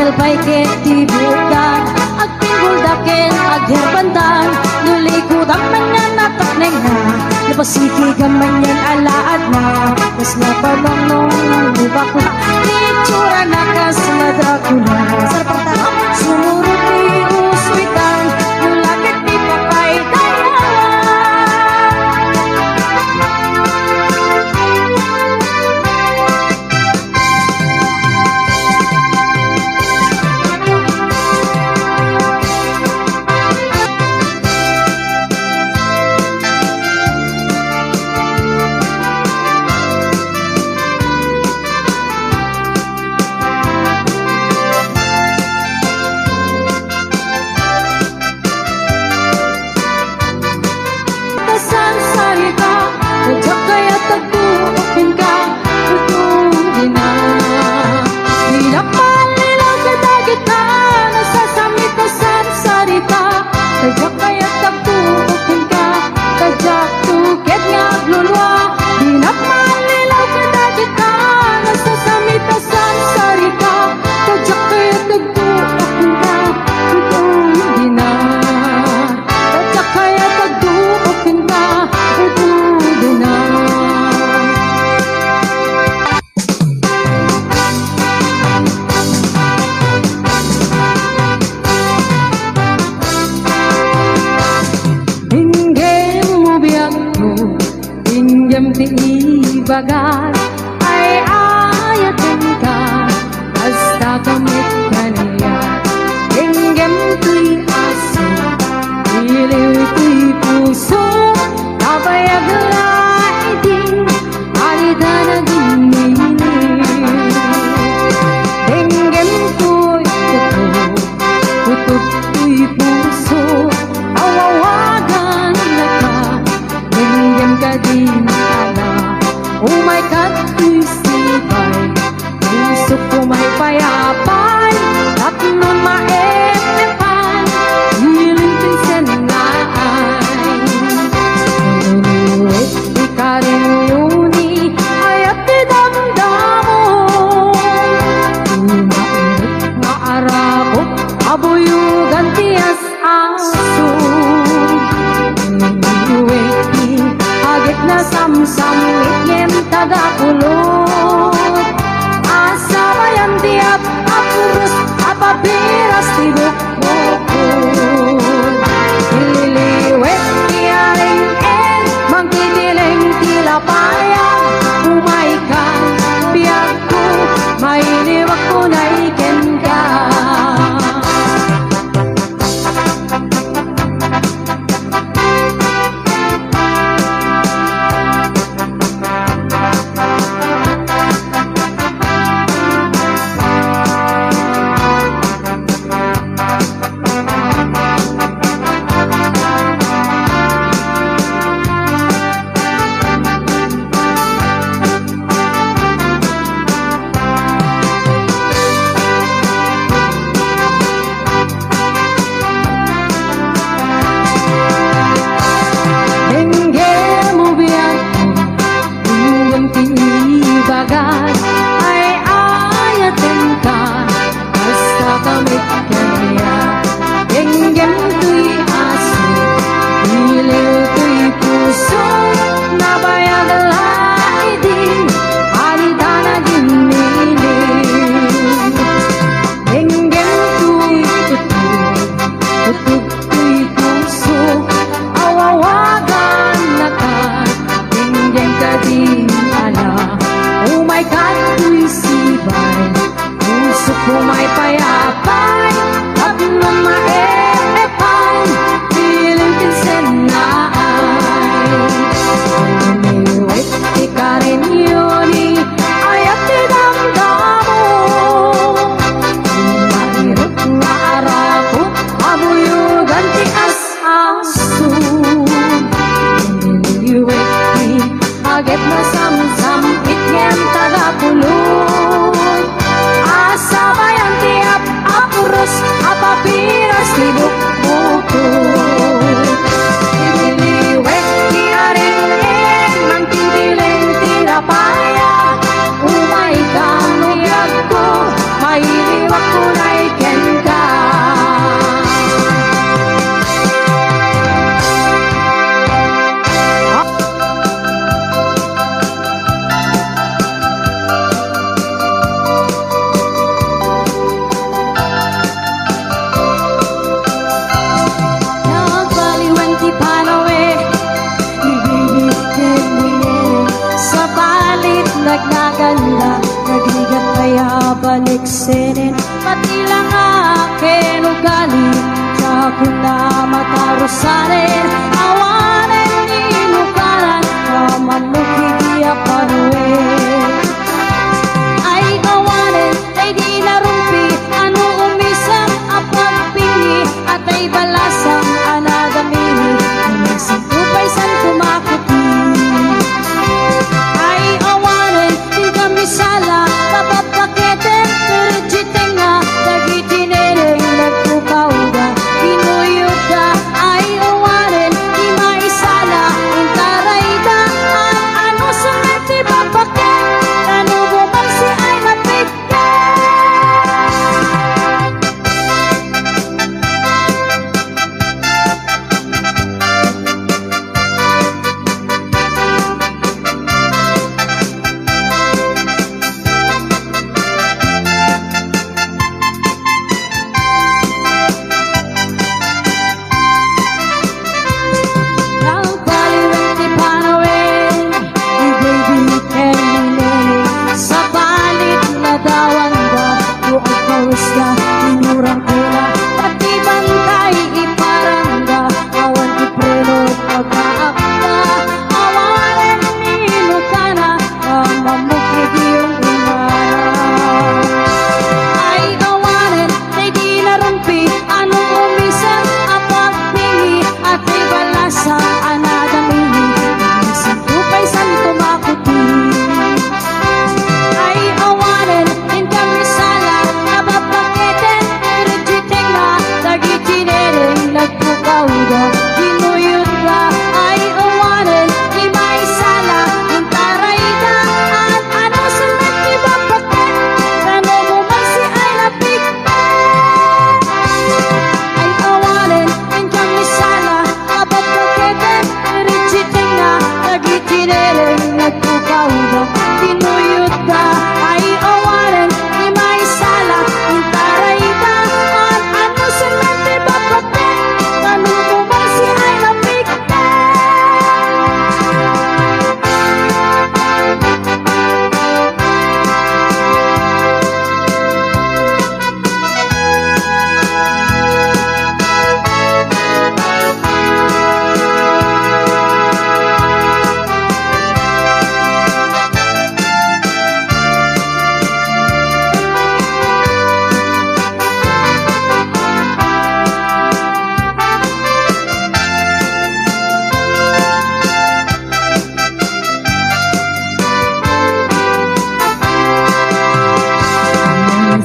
Angel baiket di bukan agpinggul daken agherbandan nulikod ang manyan natak na napasiki gamanyan alaad na mas napamang nung lubak na nitsura na kas madrakula sumurot ni uswitan nulakit ni papay bagat ay ayatin ka hasta kamit kaniya hinggam tuy aso iliw tuy puso kabayag laiding arida na dinini hinggam tuy kutuk tuy puso awawagan na ka hinggam ka din oh my God, isipay puso ko may payapay at nun maepepan hiling pinsan na ay nunulit di ka rin yuni ay at idamdamo umaunit nga arabot abuyugan tiyas aso nunulit agit na samsamit tagakulot asa bayang tiap apurus apapiras tibuk bukul ililiwet tiaring mangkitileng tilapayang umaikan biarku mainiwak ko naiken ka senen pati lang akin ugali Tsaka na matarusanin awanin inukaran Kamamukhigiya panuin Ay awanin ay di narumpi Ano umisang apagpili At ay balasang anagamili Ang sintupay san kumakuti Ay awanin di kami sala Papapaketen terjitenga Dagi tinereng nagpupauda Pinuyod ka ay awanin di maisala Intaray da at ano sa nati papaket Ano bumang si ay napigyan Ang paliwang di panawin Di baby kenilele Sa balit na dawanda Buong pawis na inurang kula Pati bantay iparanda Awan ipreno pagkaakta Awanin minukana Ang mamukigiyong umana Ay awanin ay di narumpi Ano umisang apagpili At ay balasa anadamili Isang tupay san kumakuti Ay awanin din kami sala Nababaketen Erjiteng na Dagi tinereng nagpukauda Pinuyod ka Ay awanin Di maisala Intaray da At ano sa nagtibabaket Ano bumang si ay napigtan Ay awanin din kami sala Nababaketen Erjiteng na Dagi tinereng nagpukauda Pinuyod ka Ay awanin Di maisala Intaray da At ano sa nagtibabaket Ano bumang si ay napigtan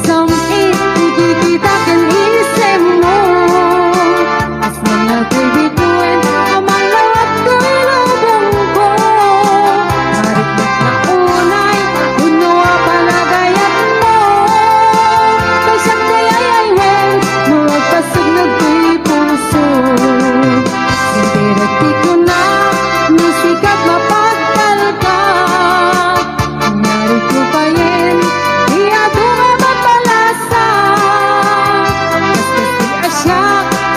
Samit, hindi kita kanisip mo As mga bibituin Kamalawat ko'y lubong ko Marikot na unay Uno panagayat mo Kaysang kayayaywen Magpasag na ko'y puso Sindirati ko na Musikat mapagkal ka Nangyari ko pa yin Iyado nga mapalasa Basta di asya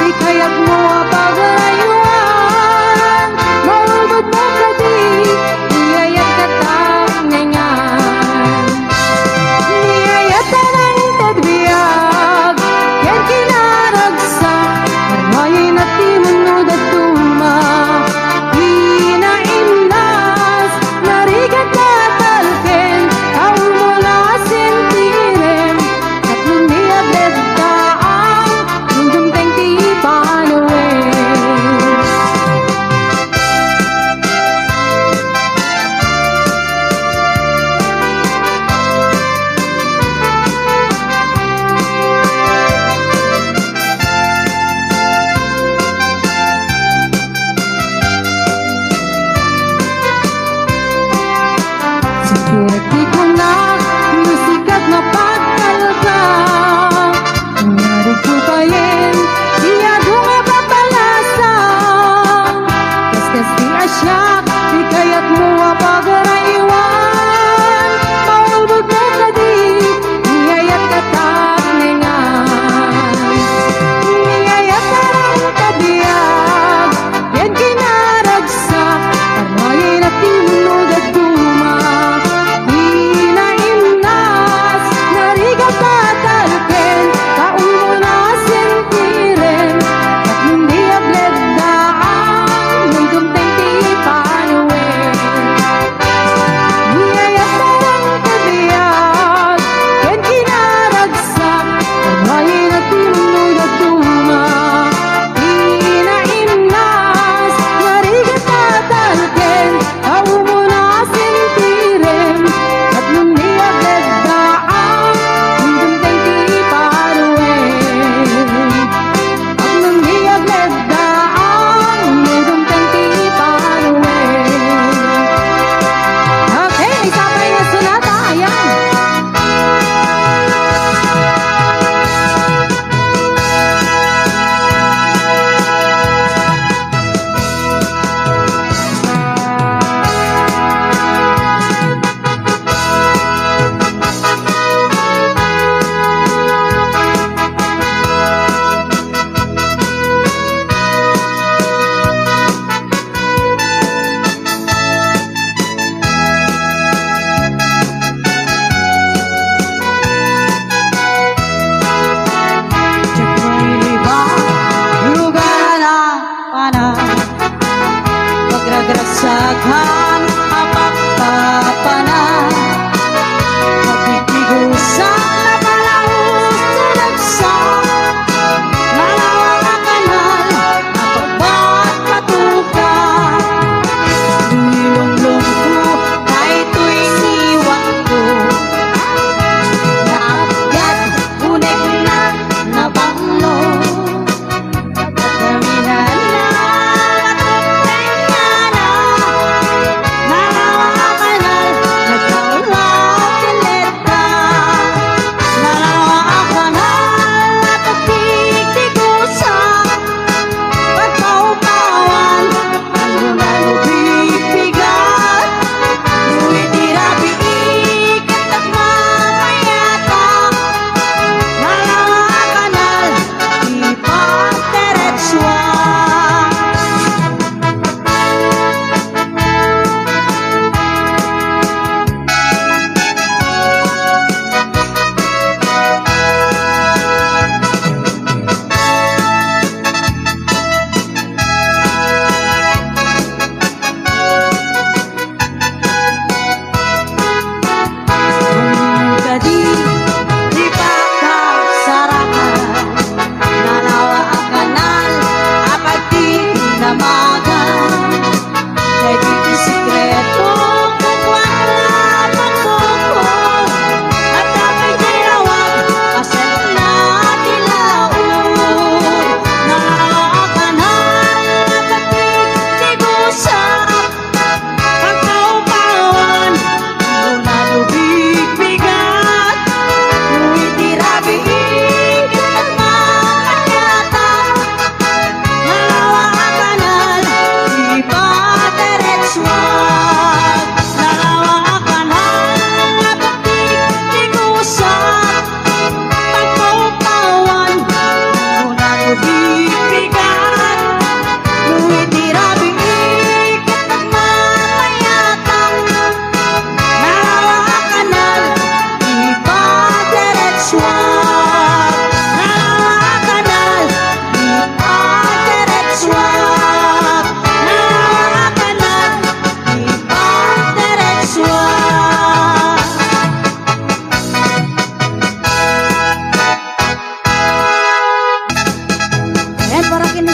Di kayat mo apaglayuan Maulbad mo ka di Niyayat ka tangingan Niyayat ka ng tagbiag Yan kinaragsak Marmayin at timunod at tuma Inaimnas Narigat na talken Ang mula sentiren At lumiyabed ka ang Dudumteng di panuin Security ko na Musikat na pagkal ka Nangyari ko pa yin Iyado nga papalasan Kaskas di asya Di kayat mo apaglayuan Maulbog mo ka di Niyayat ka tangingan Niyayat ka ng kabiyag Yan kinaragsak Armayin at timunod at tuma daghan apagpapanan magtitigusan na palahos tulagsa nalawang ang kanal apagbat patuka nilunglong ko na ito'y niwang ko naakyat unek na nabanglo kataminan na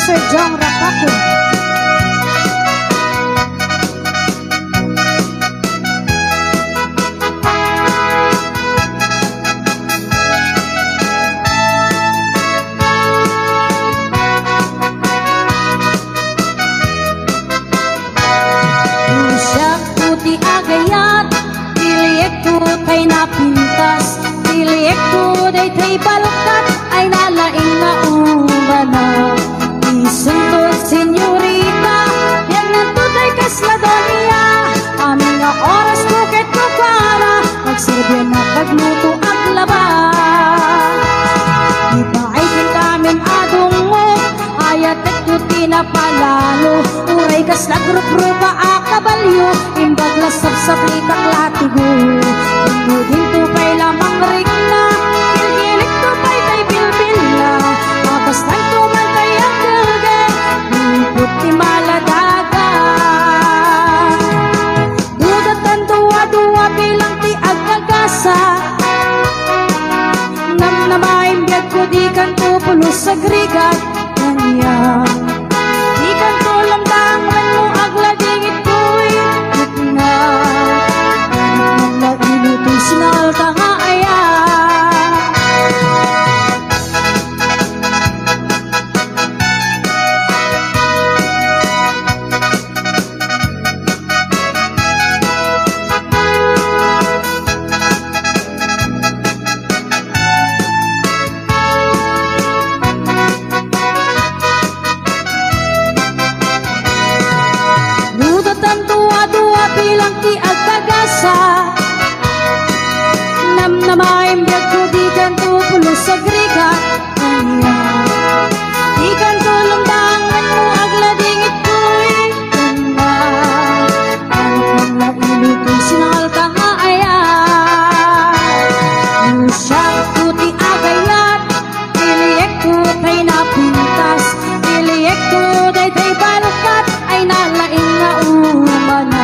Sir Jong Rapakun. Usyak puti agayat, tiliek ko kay napintas, tiliek ko day tay balkat, ay nalaing na umana. Sundot senyorita, yan nantutay kasladonia. Aming nga oras ko ket ko para magsilbi na pagluto at laba. Ibaay kintamin adong mo, ayatek ko tinapalalo. Uray kasla grup-grupa akabalyo, imbag lasap-sap itak latigo. Tungudin tupay lamang rigna, gilgilik tupay tay bilbil na. Mabastan ko man tay ang puti maladaga dudatan dua-dua bilang ti agkagasa namnamain biyag ko di kanto pulos sa grigat kanya di kanto lamdang man mo agladingit ko'y gitna naglaginuto'y sinalta nga aya. Bilang ti agkagasa namnamaim biyag ko di kanto pulos sa grigat kanya di kanto lumdangan mo agladingit ko'y ganda ang na iluto'y sinalta nga aya usyak ko ti agayat tiliek ko tay napintas tiliek ko day tay balkat ay nalaing nga umana.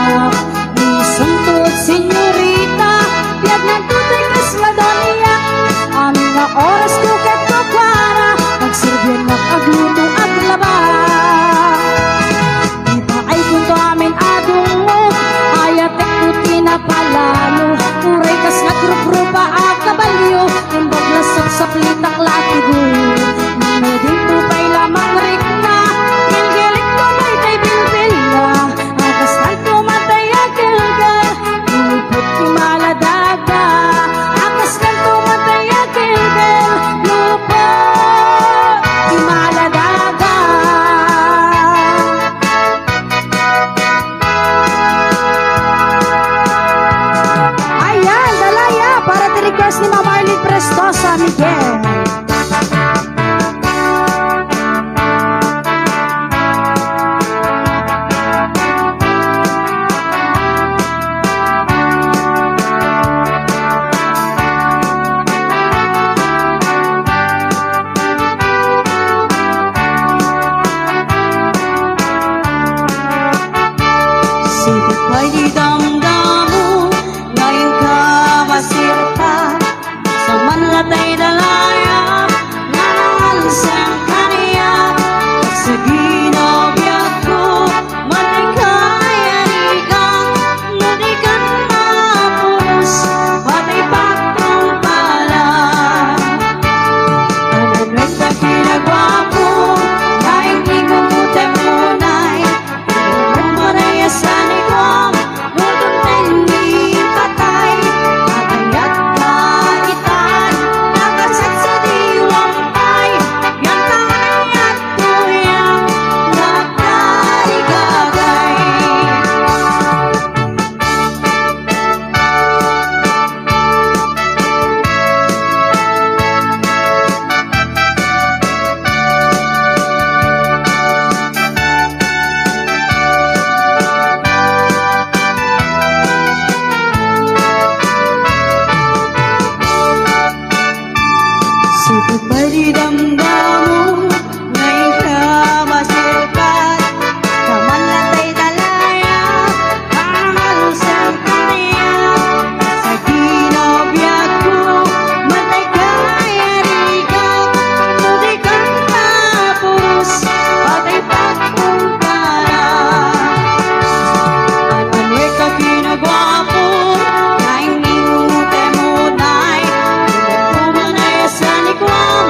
di damdamu, ngayon ka masirta sa manlatay dalaya, nanangalasang kaniya. Sa ginobya ko, manikayarigang, nanigan na pulos, patay pagkumpalan. Anano'y sa ginagwapo, kahit di kumute munay, umaraya sa nikwam, mudong na hindi patay, matayat kaitan, nakasat sa diwampay, yan kayat tuyang, nagdarigagay. Sipag ba di damdamu, ngayon ka masipag sa manlatay dalaya, nangangalasang kaniya. Sa ginobya ko, matay kayarigang, nunigan na pulos, patay pagkumpalan. Anano'y ka ginagwapo, ngayon ingute munay, umanay sa nikwam,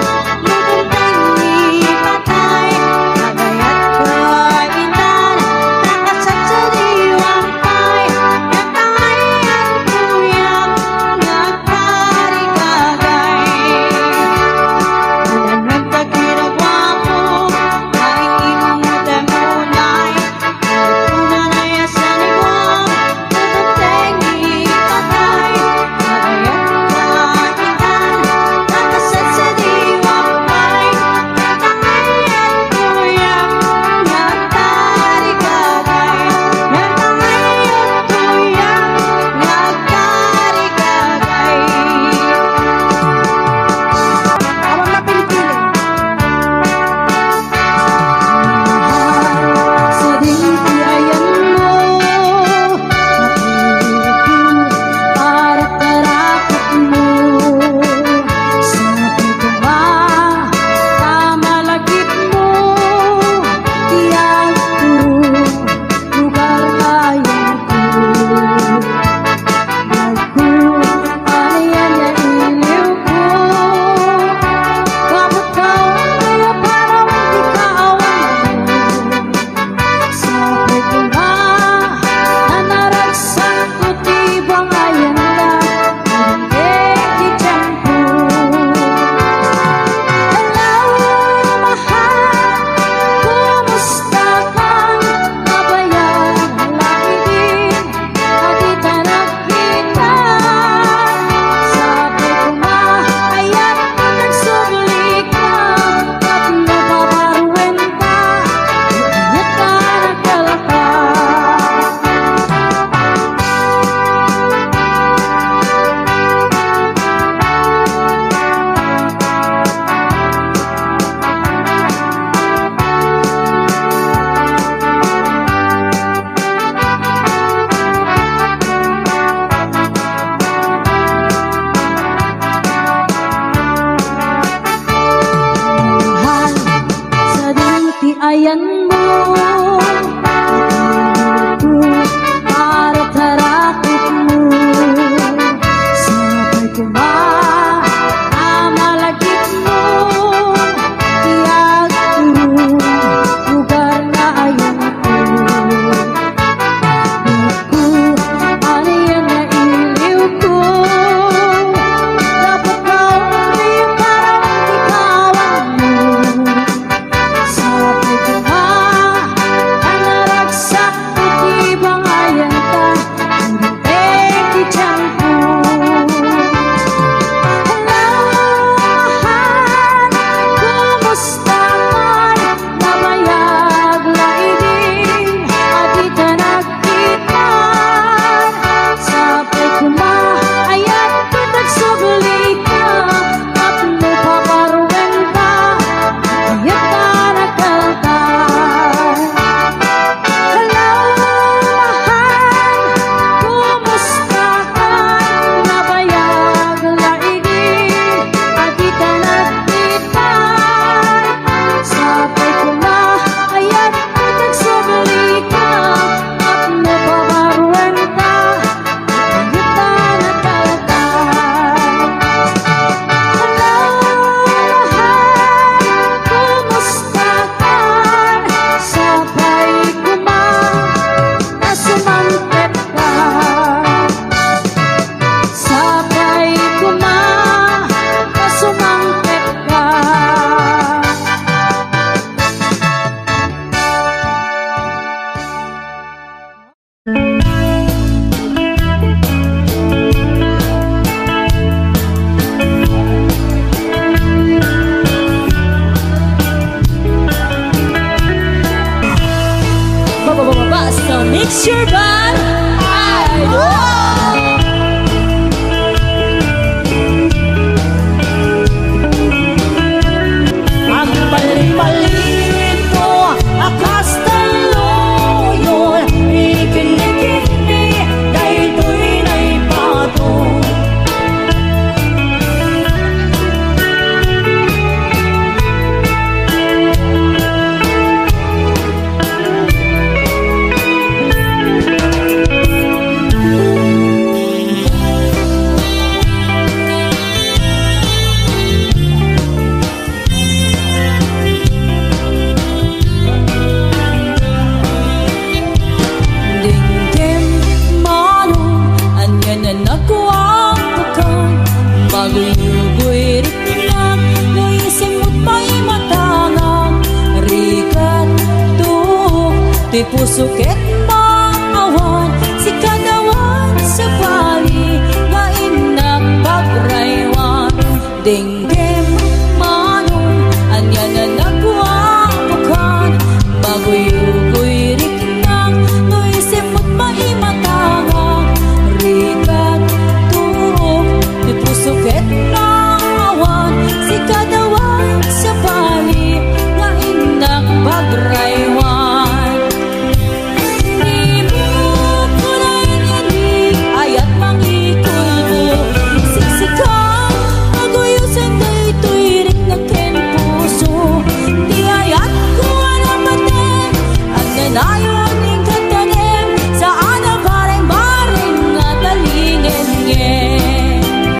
puso ket